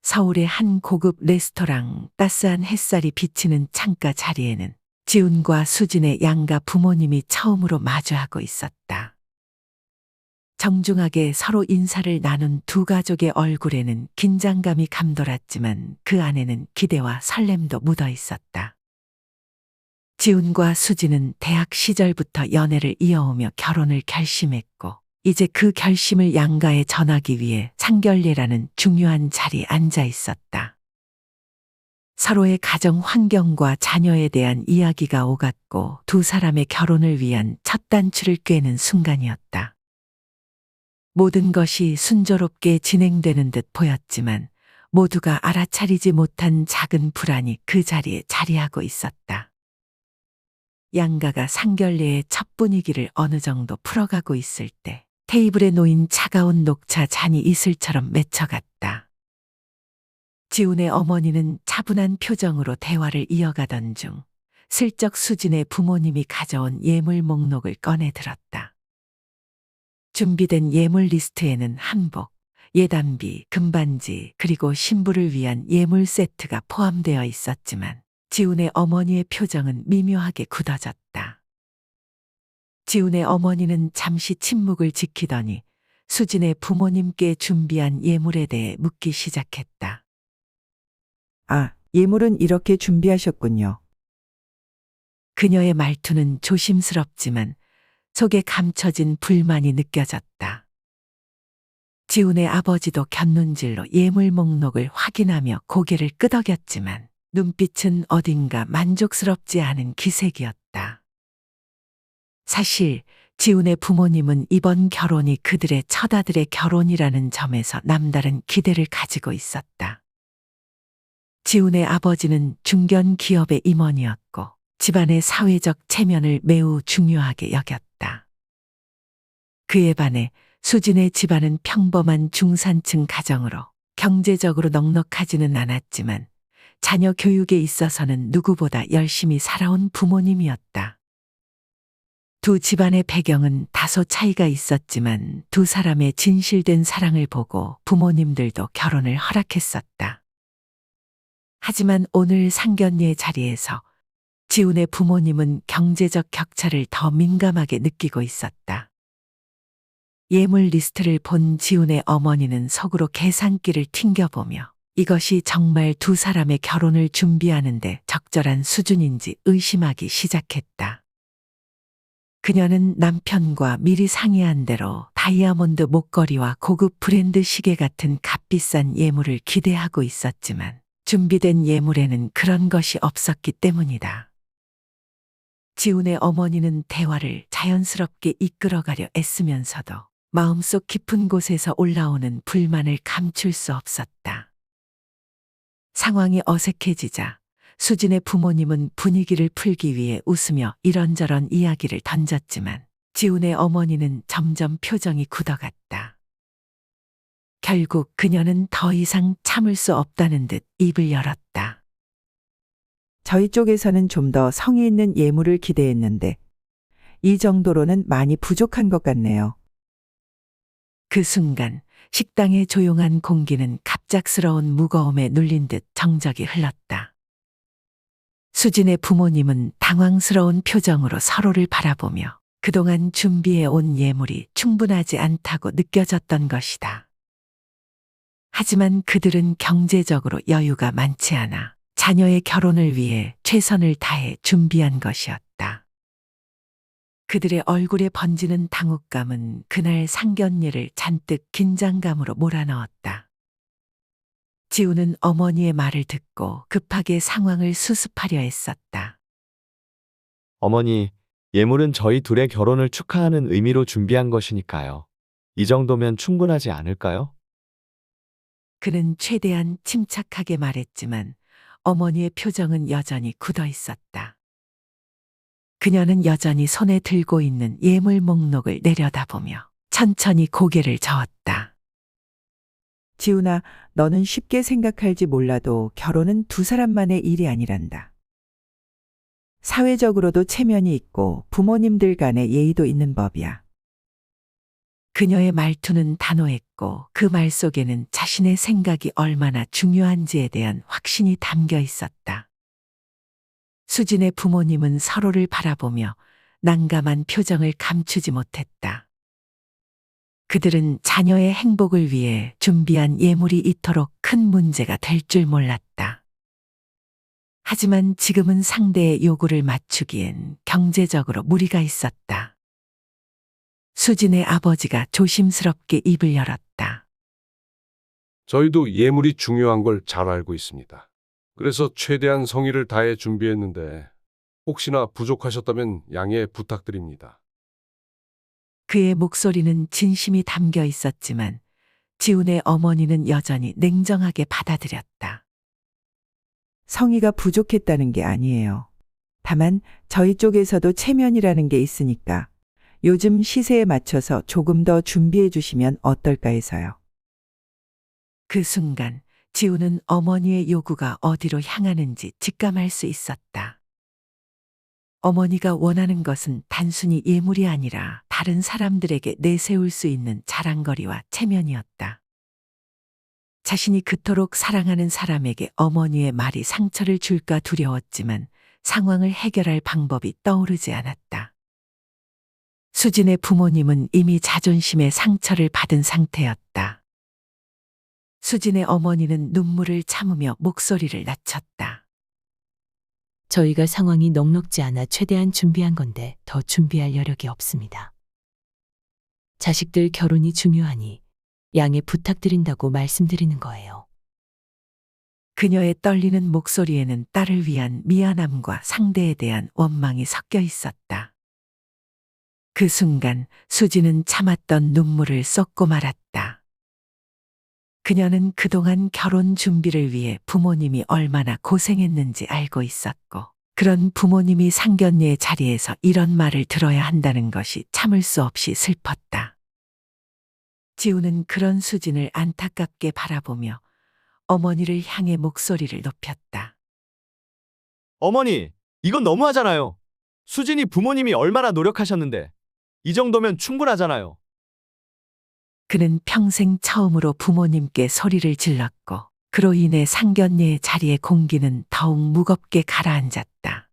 서울의 한 고급 레스토랑 따스한 햇살이 비치는 창가 자리에는 지훈과 수진의 양가 부모님이 처음으로 마주하고 있었다. 정중하게 서로 인사를 나눈 두 가족의 얼굴에는 긴장감이 감돌았지만 그 안에는 기대와 설렘도 묻어 있었다. 지훈과 수진은 대학 시절부터 연애를 이어오며 결혼을 결심했고 이제 그 결심을 양가에 전하기 위해 상견례라는 중요한 자리에 앉아 있었다. 서로의 가정 환경과 자녀에 대한 이야기가 오갔고 두 사람의 결혼을 위한 첫 단추를 꿰는 순간이었다. 모든 것이 순조롭게 진행되는 듯 보였지만 모두가 알아차리지 못한 작은 불안이 그 자리에 자리하고 있었다. 양가가 상견례의 첫 분위기를 어느 정도 풀어가고 있을 때 테이블에 놓인 차가운 녹차 잔이 이슬처럼 맺혀갔다. 지훈의 어머니는 차분한 표정으로 대화를 이어가던 중 슬쩍 수진의 부모님이 가져온 예물 목록을 꺼내 들었다. 준비된 예물 리스트에는 한복, 예단비, 금반지 그리고 신부를 위한 예물 세트가 포함되어 있었지만 지훈의 어머니의 표정은 미묘하게 굳어졌다. 지훈의 어머니는 잠시 침묵을 지키더니 수진의 부모님께 준비한 예물에 대해 묻기 시작했다. 아, 예물은 이렇게 준비하셨군요. 그녀의 말투는 조심스럽지만 속에 감춰진 불만이 느껴졌다. 지훈의 아버지도 곁눈질로 예물 목록을 확인하며 고개를 끄덕였지만 눈빛은 어딘가 만족스럽지 않은 기색이었다. 사실 지훈의 부모님은 이번 결혼이 그들의 처아들의 결혼이라는 점에서 남다른 기대를 가지고 있었다. 지훈의 아버지는 중견 기업의 임원이었고 집안의 사회적 체면을 매우 중요하게 여겼다. 그에 반해 수진의 집안은 평범한 중산층 가정으로 경제적으로 넉넉하지는 않았지만 자녀 교육에 있어서는 누구보다 열심히 살아온 부모님이었다. 두 집안의 배경은 다소 차이가 있었지만 두 사람의 진실된 사랑을 보고 부모님들도 결혼을 허락했었다. 하지만 오늘 상견례 자리에서 지훈의 부모님은 경제적 격차를 더 민감하게 느끼고 있었다. 예물 리스트를 본 지훈의 어머니는 속으로 계산기를 튕겨보며 이것이 정말 두 사람의 결혼을 준비하는데 적절한 수준인지 의심하기 시작했다. 그녀는 남편과 미리 상의한 대로 다이아몬드 목걸이와 고급 브랜드 시계 같은 값비싼 예물을 기대하고 있었지만 준비된 예물에는 그런 것이 없었기 때문이다. 지훈의 어머니는 대화를 자연스럽게 이끌어가려 애쓰면서도 마음속 깊은 곳에서 올라오는 불만을 감출 수 없었다. 상황이 어색해지자 수진의 부모님은 분위기를 풀기 위해 웃으며 이런저런 이야기를 던졌지만 지훈의 어머니는 점점 표정이 굳어갔다. 결국 그녀는 더 이상 참을 수 없다는 듯 입을 열었다. 저희 쪽에서는 좀 더 성의 있는 예물을 기대했는데 이 정도로는 많이 부족한 것 같네요. 그 순간 식당의 조용한 공기는 갑작스러운 무거움에 눌린 듯 정적이 흘렀다. 수진의 부모님은 당황스러운 표정으로 서로를 바라보며 그동안 준비해 온 예물이 충분하지 않다고 느껴졌던 것이다. 하지만 그들은 경제적으로 여유가 많지 않아 자녀의 결혼을 위해 최선을 다해 준비한 것이었다. 그들의 얼굴에 번지는 당혹감은 그날 상견례를 잔뜩 긴장감으로 몰아넣었다. 지훈은 어머니의 말을 듣고 급하게 상황을 수습하려 했었다. 어머니, 예물은 저희 둘의 결혼을 축하하는 의미로 준비한 것이니까요. 이 정도면 충분하지 않을까요? 그는 최대한 침착하게 말했지만 어머니의 표정은 여전히 굳어 있었다. 그녀는 여전히 손에 들고 있는 예물 목록을 내려다보며 천천히 고개를 저었다. 지훈아, 너는 쉽게 생각할지 몰라도 결혼은 두 사람만의 일이 아니란다. 사회적으로도 체면이 있고 부모님들 간의 예의도 있는 법이야. 그녀의 말투는 단호했고 그 말 속에는 자신의 생각이 얼마나 중요한지에 대한 확신이 담겨 있었다. 수진의 부모님은 서로를 바라보며 난감한 표정을 감추지 못했다. 그들은 자녀의 행복을 위해 준비한 예물이 이토록 큰 문제가 될 줄 몰랐다. 하지만 지금은 상대의 요구를 맞추기엔 경제적으로 무리가 있었다. 수진의 아버지가 조심스럽게 입을 열었다. 저희도 예물이 중요한 걸 잘 알고 있습니다. 그래서 최대한 성의를 다해 준비했는데 혹시나 부족하셨다면 양해 부탁드립니다. 그의 목소리는 진심이 담겨 있었지만 지훈의 어머니는 여전히 냉정하게 받아들였다. 성의가 부족했다는 게 아니에요. 다만 저희 쪽에서도 체면이라는 게 있으니까 요즘 시세에 맞춰서 조금 더 준비해 주시면 어떨까 해서요. 그 순간 지훈은 어머니의 요구가 어디로 향하는지 직감할 수 있었다. 어머니가 원하는 것은 단순히 예물이 아니라 다른 사람들에게 내세울 수 있는 자랑거리와 체면이었다. 자신이 그토록 사랑하는 사람에게 어머니의 말이 상처를 줄까 두려웠지만 상황을 해결할 방법이 떠오르지 않았다. 수진의 부모님은 이미 자존심의 상처를 받은 상태였다. 수진의 어머니는 눈물을 참으며 목소리를 낮췄다. 저희가 상황이 넉넉지 않아 최대한 준비한 건데 더 준비할 여력이 없습니다. 자식들 결혼이 중요하니 양해 부탁드린다고 말씀드리는 거예요. 그녀의 떨리는 목소리에는 딸을 위한 미안함과 상대에 대한 원망이 섞여 있었다. 그 순간 수진은 참았던 눈물을 쏟고 말았다. 그녀는 그동안 결혼 준비를 위해 부모님이 얼마나 고생했는지 알고 있었고, 그런 부모님이 상견례의 자리에서 이런 말을 들어야 한다는 것이 참을 수 없이 슬펐다. 지우는 그런 수진을 안타깝게 바라보며 어머니를 향해 목소리를 높였다. 어머니, 이건 너무하잖아요. 수진이 부모님이 얼마나 노력하셨는데 이 정도면 충분하잖아요. 그는 평생 처음으로 부모님께 소리를 질렀고 그로 인해 상견례의 자리의 공기는 더욱 무겁게 가라앉았다.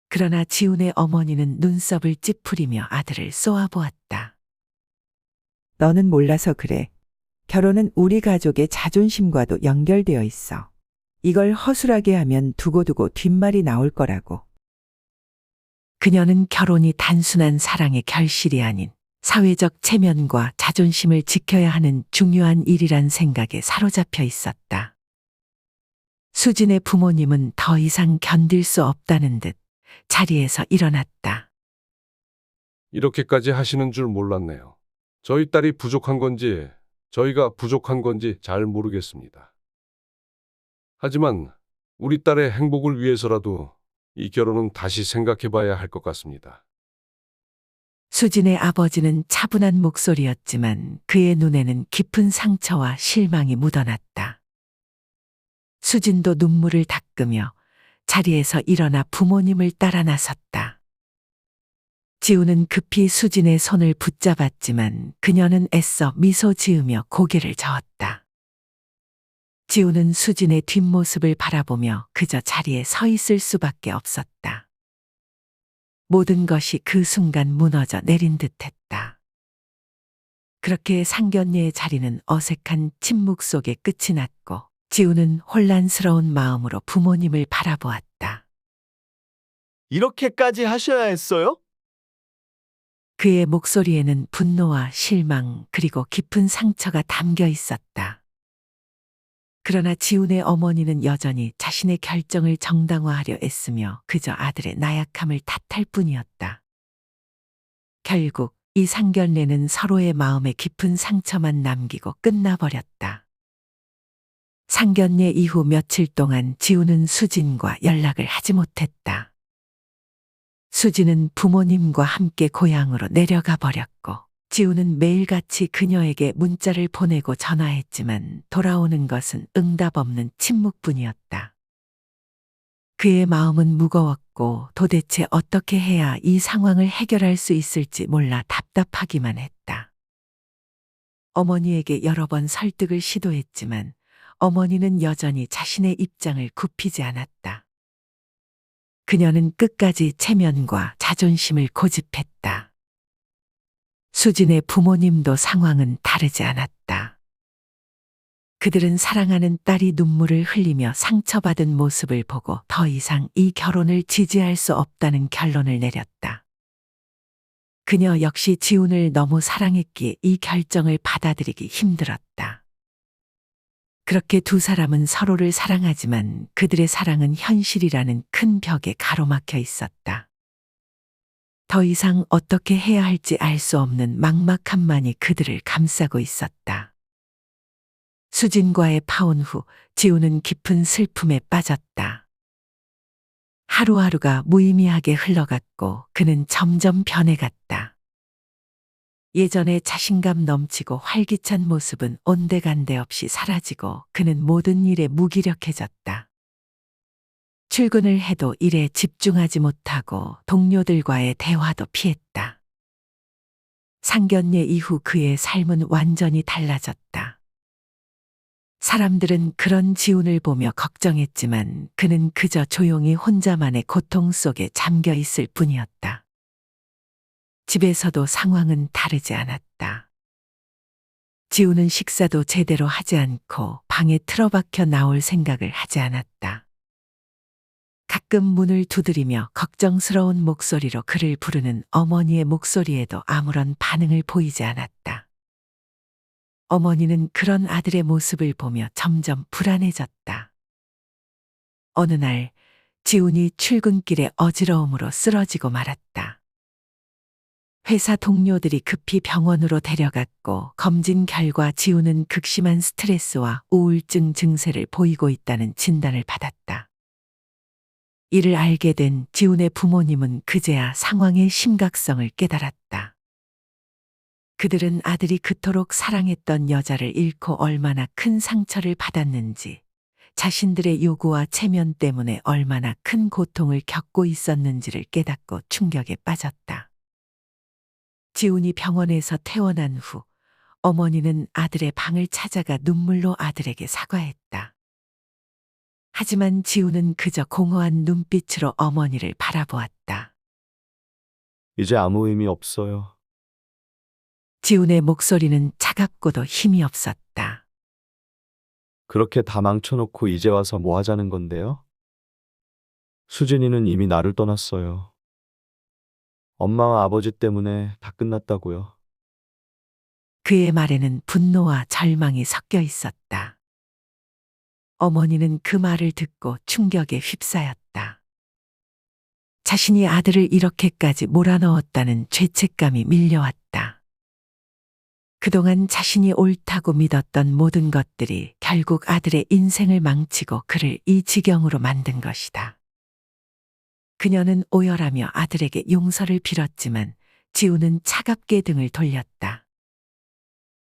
그러나 지훈의 어머니는 눈썹을 찌푸리며 아들을 쏘아보았다. 너는 몰라서 그래. 결혼은 우리 가족의 자존심과도 연결되어 있어. 이걸 허술하게 하면 두고두고 뒷말이 나올 거라고. 그녀는 결혼이 단순한 사랑의 결실이 아닌 사회적 체면과 자존심을 지켜야 하는 중요한 일이란 생각에 사로잡혀 있었다. 수진의 부모님은 더 이상 견딜 수 없다는 듯 자리에서 일어났다. 이렇게까지 하시는 줄 몰랐네요. 저희 딸이 부족한 건지 저희가 부족한 건지 잘 모르겠습니다. 하지만 우리 딸의 행복을 위해서라도 이 결혼은 다시 생각해 봐야 할 것 같습니다. 수진의 아버지는 차분한 목소리였지만 그의 눈에는 깊은 상처와 실망이 묻어났다. 수진도 눈물을 닦으며 자리에서 일어나 부모님을 따라 나섰다. 지우는 급히 수진의 손을 붙잡았지만 그녀는 애써 미소 지으며 고개를 저었다. 지우는 수진의 뒷모습을 바라보며 그저 자리에 서 있을 수밖에 없었다. 모든 것이 그 순간 무너져 내린 듯했다. 그렇게 상견례의 자리는 어색한 침묵 속에 끝이 났고 지우는 혼란스러운 마음으로 부모님을 바라보았다. 이렇게까지 하셔야 했어요? 그의 목소리에는 분노와 실망 그리고 깊은 상처가 담겨 있었다. 그러나 지훈의 어머니는 여전히 자신의 결정을 정당화하려 애쓰며 그저 아들의 나약함을 탓할 뿐이었다. 결국 이 상견례는 서로의 마음에 깊은 상처만 남기고 끝나버렸다. 상견례 이후 며칠 동안 지훈은 수진과 연락을 하지 못했다. 수진은 부모님과 함께 고향으로 내려가 버렸고 지우는 매일같이 그녀에게 문자를 보내고 전화했지만 돌아오는 것은 응답 없는 침묵뿐이었다. 그의 마음은 무거웠고 없고 도대체 어떻게 해야 이 상황을 해결할 수 있을지 몰라 답답하기만 했다. 어머니에게 여러 번 설득을 시도했지만 어머니는 여전히 자신의 입장을 굽히지 않았다. 그녀는 끝까지 체면과 자존심을 고집했다. 수진의 부모님도 상황은 다르지 않았다. 그들은 사랑하는 딸이 눈물을 흘리며 상처받은 모습을 보고 더 이상 이 결혼을 지지할 수 없다는 결론을 내렸다. 그녀 역시 지훈을 너무 사랑했기에 이 결정을 받아들이기 힘들었다. 그렇게 두 사람은 서로를 사랑하지만 그들의 사랑은 현실이라는 큰 벽에 가로막혀 있었다. 더 이상 어떻게 해야 할지 알 수 없는 막막함만이 그들을 감싸고 있었다. 수진과의 파혼 후 지훈은 깊은 슬픔에 빠졌다. 하루하루가 무의미하게 흘러갔고 그는 점점 변해갔다. 예전에 자신감 넘치고 활기찬 모습은 온데간데 없이 사라지고 그는 모든 일에 무기력해졌다. 출근을 해도 일에 집중하지 못하고 동료들과의 대화도 피했다. 상견례 이후 그의 삶은 완전히 달라졌다. 사람들은 그런 지훈을 보며 걱정했지만 그는 그저 조용히 혼자만의 고통 속에 잠겨 있을 뿐이었다. 집에서도 상황은 다르지 않았다. 지훈은 식사도 제대로 하지 않고 방에 틀어박혀 나올 생각을 하지 않았다. 가끔 문을 두드리며 걱정스러운 목소리로 그를 부르는 어머니의 목소리에도 아무런 반응을 보이지 않았다. 어머니는 그런 아들의 모습을 보며 점점 불안해졌다. 어느 날 지훈이 출근길에 어지러움으로 쓰러지고 말았다. 회사 동료들이 급히 병원으로 데려갔고 검진 결과 지훈은 극심한 스트레스와 우울증 증세를 보이고 있다는 진단을 받았다. 이를 알게 된 지훈의 부모님은 그제야 상황의 심각성을 깨달았다. 그들은 아들이 그토록 사랑했던 여자를 잃고 얼마나 큰 상처를 받았는지, 자신들의 요구와 체면 때문에 얼마나 큰 고통을 겪고 있었는지를 깨닫고 충격에 빠졌다. 지훈이 병원에서 퇴원한 후 어머니는 아들의 방을 찾아가 눈물로 아들에게 사과했다. 하지만 지훈은 그저 공허한 눈빛으로 어머니를 바라보았다. 이제 아무 의미 없어요. 지훈의 목소리는 차갑고도 힘이 없었다. 그렇게 다 망쳐놓고 이제 와서 뭐 하자는 건데요? 수진이는 이미 나를 떠났어요. 엄마와 아버지 때문에 다 끝났다고요. 그의 말에는 분노와 절망이 섞여 있었다. 어머니는 그 말을 듣고 충격에 휩싸였다. 자신이 아들을 이렇게까지 몰아넣었다는 죄책감이 밀려왔다. 그동안 자신이 옳다고 믿었던 모든 것들이 결국 아들의 인생을 망치고 그를 이 지경으로 만든 것이다. 그녀는 오열하며 아들에게 용서를 빌었지만 지훈은 차갑게 등을 돌렸다.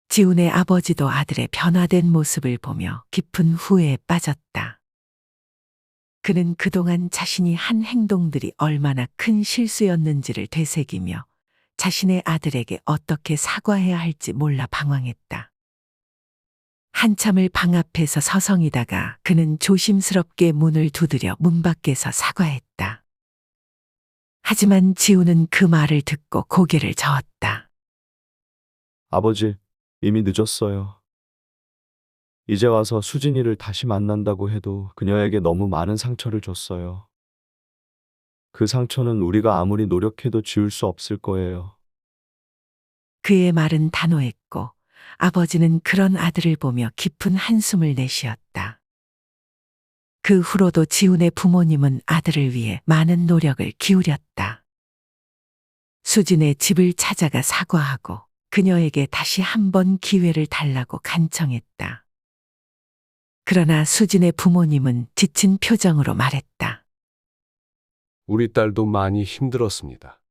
지훈의 아버지도 아들의 변화된 모습을 보며 깊은 후회에 빠졌다. 그는 그동안 자신이 한 행동들이 얼마나 큰 실수였는지를 되새기며 자신의 아들에게 어떻게 사과해야 할지 몰라 방황했다. 한참을 방 앞에서 서성이다가 그는 조심스럽게 문을 두드려 문 밖에서 사과했다. 하지만 지훈은 그 말을 듣고 고개를 저었다. 아버지, 이미 늦었어요. 이제 와서 수진이를 다시 만난다고 해도 그녀에게 너무 많은 상처를 줬어요. 그 상처는 우리가 아무리 노력해도 지울 수 없을 거예요. 그의 말은 단호했고 아버지는 그런 아들을 보며 깊은 한숨을 내쉬었다. 그 후로도 지훈의 부모님은 아들을 위해 많은 노력을 기울였다. 수진의 집을 찾아가 사과하고 그녀에게 다시 한 번 기회를 달라고 간청했다. 그러나 수진의 부모님은 지친 표정으로 말했다. 우리 딸도 많이 힘들었습니다.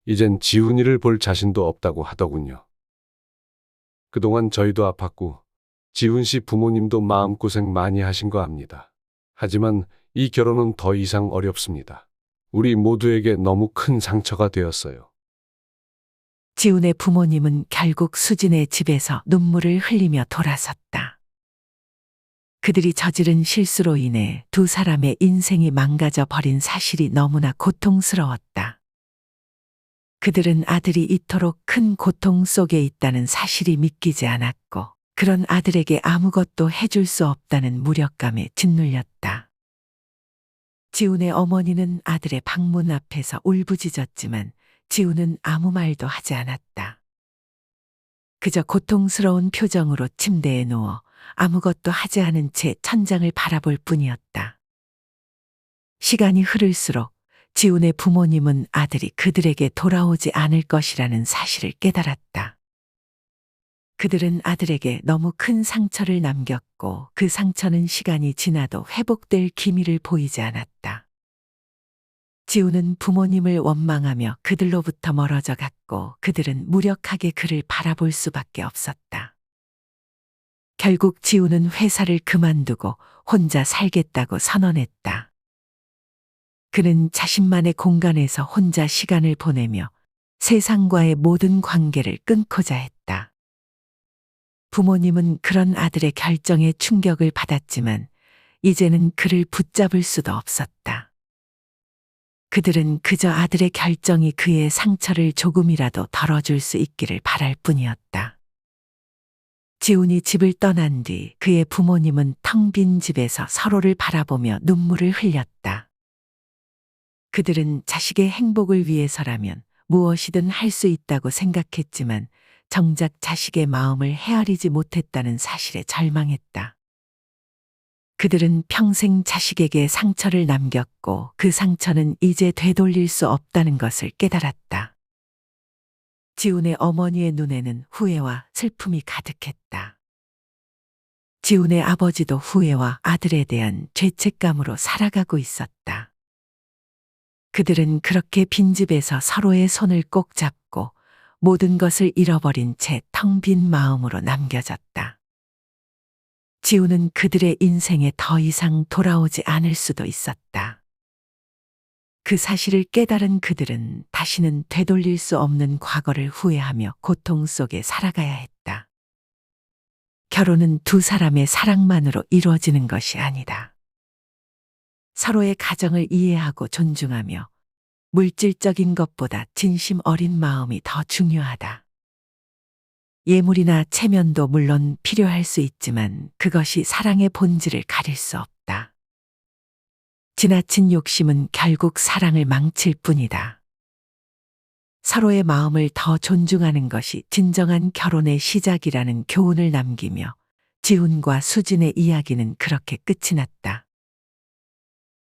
이젠 지훈이를 볼 자신도 없다고 하더군요. 그동안 저희도 아팠고 지훈 씨 부모님도 마음고생 많이 하신 거 압니다. 하지만 이 결혼은 더 이상 어렵습니다. 우리 모두에게 너무 큰 상처가 되었어요. 지훈의 부모님은 결국 수진의 집에서 눈물을 흘리며 돌아섰다. 그들이 저지른 실수로 인해 두 사람의 인생이 망가져 버린 사실이 너무나 고통스러웠다. 그들은 아들이 이토록 큰 고통 속에 있다는 사실이 믿기지 않았고, 그런 아들에게 아무것도 해줄 수 없다는 무력감에 짓눌렸다. 지훈의 어머니는 아들의 방문 앞에서 울부짖었지만 지훈은 아무 말도 하지 않았다. 그저 고통스러운 표정으로 침대에 누워 아무것도 하지 않은 채 천장을 바라볼 뿐이었다. 시간이 흐를수록 지훈의 부모님은 아들이 그들에게 돌아오지 않을 것이라는 사실을 깨달았다. 그들은 아들에게 너무 큰 상처를 남겼고 그 상처는 시간이 지나도 회복될 기미를 보이지 않았다. 지훈은 부모님을 원망하며 그들로부터 멀어져 갔고 그들은 무력하게 그를 바라볼 수밖에 없었다. 결국 지훈은 회사를 그만두고 혼자 살겠다고 선언했다. 그는 자신만의 공간에서 혼자 시간을 보내며 세상과의 모든 관계를 끊고자 했다. 부모님은 그런 아들의 결정에 충격을 받았지만 이제는 그를 붙잡을 수도 없었다. 그들은 그저 아들의 결정이 그의 상처를 조금이라도 덜어줄 수 있기를 바랄 뿐이었다. 지훈이 집을 떠난 뒤 그의 부모님은 텅 빈 집에서 서로를 바라보며 눈물을 흘렸다. 그들은 자식의 행복을 위해서라면 무엇이든 할 수 있다고 생각했지만 정작 자식의 마음을 헤아리지 못했다는 사실에 절망했다. 그들은 평생 자식에게 상처를 남겼고 그 상처는 이제 되돌릴 수 없다는 것을 깨달았다. 지훈의 어머니의 눈에는 후회와 슬픔이 가득했다. 지훈의 아버지도 후회와 아들에 대한 죄책감으로 살아가고 있었다. 그들은 그렇게 빈집에서 서로의 손을 꼭 잡고 모든 것을 잃어버린 채 텅 빈 마음으로 남겨졌다. 지훈은 그들의 인생에 더 이상 돌아오지 않을 수도 있었다. 그 사실을 깨달은 그들은 다시는 되돌릴 수 없는 과거를 후회하며 고통 속에 살아가야 했다. 결혼은 두 사람의 사랑만으로 이루어지는 것이 아니다. 서로의 가정을 이해하고 존중하며 물질적인 것보다 진심 어린 마음이 더 중요하다. 예물이나 체면도 물론 필요할 수 있지만 그것이 사랑의 본질을 가릴 수 없다. 지나친 욕심은 결국 사랑을 망칠 뿐이다. 서로의 마음을 더 존중하는 것이 진정한 결혼의 시작이라는 교훈을 남기며 지훈과 수진의 이야기는 그렇게 끝이 났다.